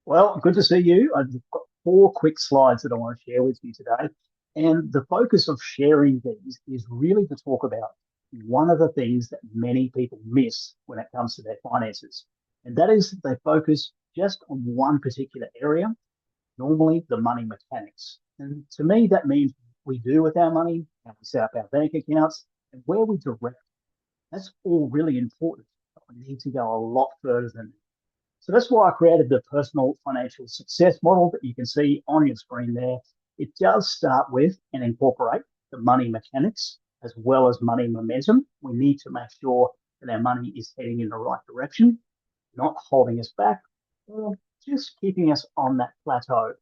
Well, good to see you. I've got four quick slides that I want to share with you today. And the focus of sharing these is really to talk about one of the things that many people miss when it comes to their finances. And that is they focus just on one particular area, normally the money mechanics. And to me, that means we do with our money, how we set up our bank accounts, and where we direct. That's all really important. But we need to go a lot further than that. So that's why I created the personal financial success model that you can see on your screen there. It does start with and incorporate the money mechanics as well as money momentum. We need to make sure that our money is heading in the right direction, not holding us back or just keeping us on that plateau.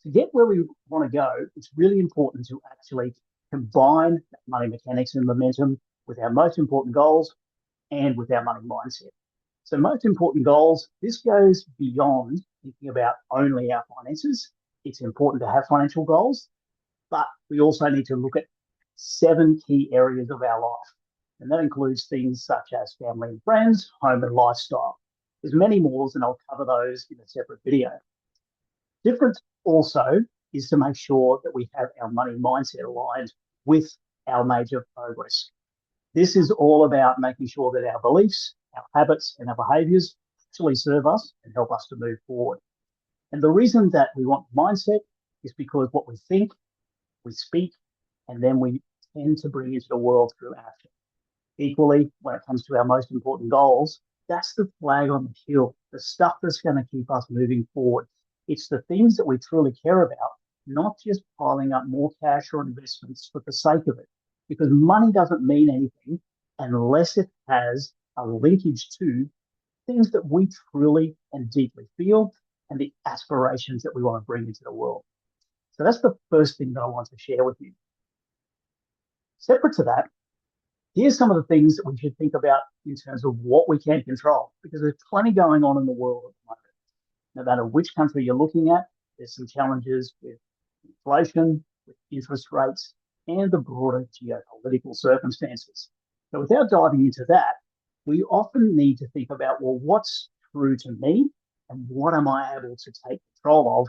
To get where we want to go, it's really important to actually combine that money mechanics and momentum with our most important goals and with our money mindset. So, most important goals, this goes beyond thinking about only our finances. It's important to have financial goals, but we also need to look at seven key areas of our life. And that includes things such as family and friends, home and lifestyle. There's many more, and I'll cover those in a separate video. Different also is to make sure that we have our money mindset aligned with our major progress. This is all about making sure that our beliefs, our habits, and our behaviors actually serve us and help us to move forward. And the reason that we want mindset is because what we think, we speak, and then we tend to bring into the world through action. Equally, when it comes to our most important goals, that's the flag on the hill, the stuff that's going to keep us moving forward. It's the things that we truly care about, not just piling up more cash or investments for the sake of it, because money doesn't mean anything unless it has a linkage to things that we truly and deeply feel and the aspirations that we want to bring into the world. So that's the first thing that I want to share with you. Separate to that, here's some of the things that we should think about in terms of what we can control, because there's plenty going on in the world at the moment. No matter which country you're looking at, there's some challenges with inflation, with interest rates, and the broader geopolitical circumstances. So without diving into that, we often need to think about, well, what's true to me and what am I able to take control of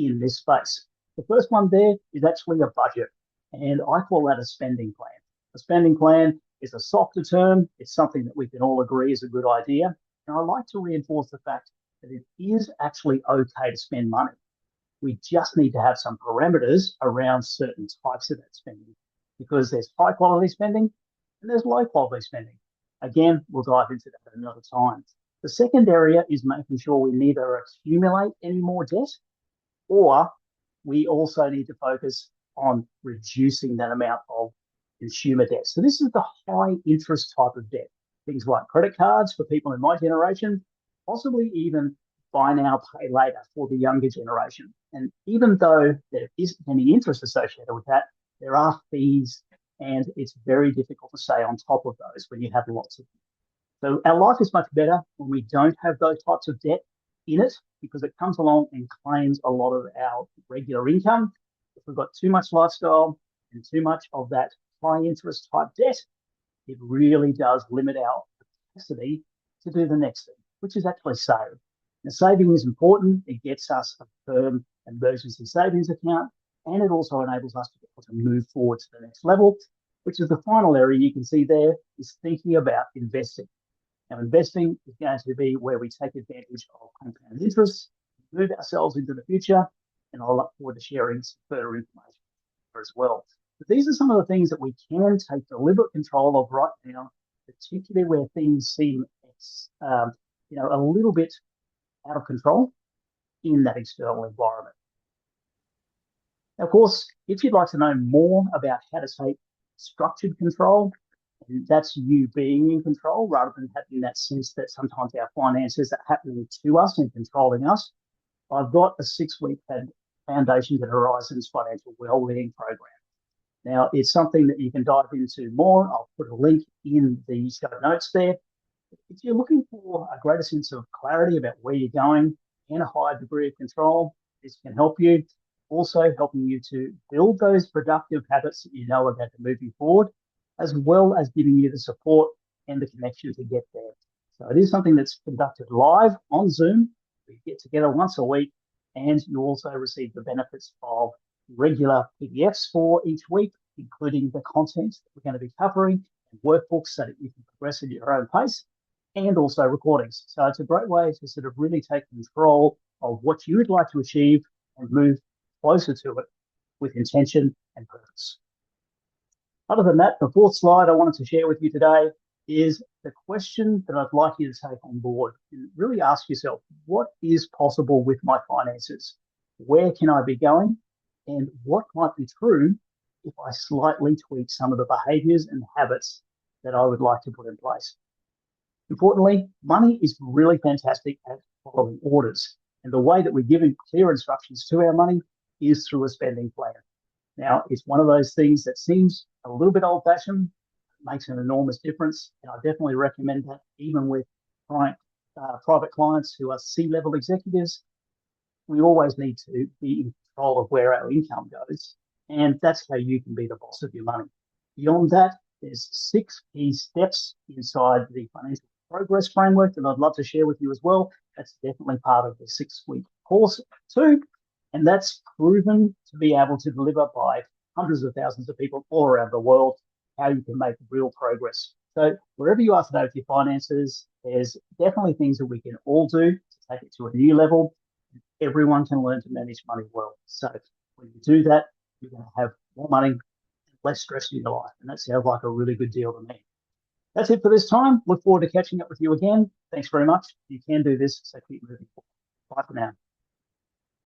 in this space? The first one there is actually a budget, and I call that a spending plan. A spending plan is a softer term. It's something that we can all agree is a good idea. And I like to reinforce the fact that it is actually okay to spend money. We just need to have some parameters around certain types of that spending because there's high quality spending and there's low quality spending. Again, we'll dive into that at another time. The second area is making sure we neither accumulate any more debt or we also need to focus on reducing that amount of consumer debt. So this is the high interest type of debt. Things like credit cards for people in my generation, possibly even buy now, pay later for the younger generation. And even though there isn't any interest associated with that, there are fees and it's very difficult to stay on top of those when you have lots of them. So our life is much better when we don't have those types of debt in it because it comes along and claims a lot of our regular income. If we've got too much lifestyle and too much of that high interest type debt, it really does limit our capacity to do the next thing, which is actually save. Now, saving is important. It gets us a firm emergency savings account, and it also enables us to be able to move forward to the next level, which is the final area you can see there is thinking about investing. Now, investing is going to be where we take advantage of compound interest, move ourselves into the future, and I'll look forward to sharing some further information as well. But these are some of the things that we can take deliberate control of right now, particularly where things seem, a little bit out of control in that external environment. Now, of course, if you'd like to know more about how to take structured control, and that's you being in control rather than having that sense that sometimes our finances are happening to us and controlling us, I've got a 6-week Foundations and Horizons financial wellbeing program. Now, it's something that you can dive into more. I'll put a link in the show notes there. If you're looking for a greater sense of clarity about where you're going and a higher degree of control, this can help you. Also helping you to build those productive habits that you know are going to move you forward, as well as giving you the support and the connection to get there. So it is something that's conducted live on Zoom. We get together once a week, and you also receive the benefits of regular PDFs for each week, including the content that we're going to be covering and workbooks so that you can progress at your own pace, and also recordings. So it's a great way to sort of really take control of what you would like to achieve and move closer to it with intention and purpose. Other than that, the fourth slide I wanted to share with you today is the question that I'd like you to take on board and really ask yourself, what is possible with my finances? Where can I be going? And what might be true if I slightly tweak some of the behaviors and habits that I would like to put in place? Importantly, money is really fantastic at following orders. And the way that we're given clear instructions to our money is through a spending plan. Now, it's one of those things that seems a little bit old-fashioned, makes an enormous difference, and I definitely recommend that even with private clients who are C-level executives. We always need to be in control of where our income goes, and that's how you can be the boss of your money. Beyond that, there's 6 key steps inside the financial progress framework that I'd love to share with you as well. That's definitely part of the 6-week course too. And that's proven to be able to deliver by hundreds of thousands of people all around the world how you can make real progress. So wherever you are today with your finances, there's definitely things that we can all do to take it to a new level. Everyone can learn to manage money well. So when you do that, you're going to have more money and less stress in your life. And that sounds like a really good deal to me. That's it for this time. Look forward to catching up with you again. Thanks very much. You can do this, so keep moving forward. Bye for now.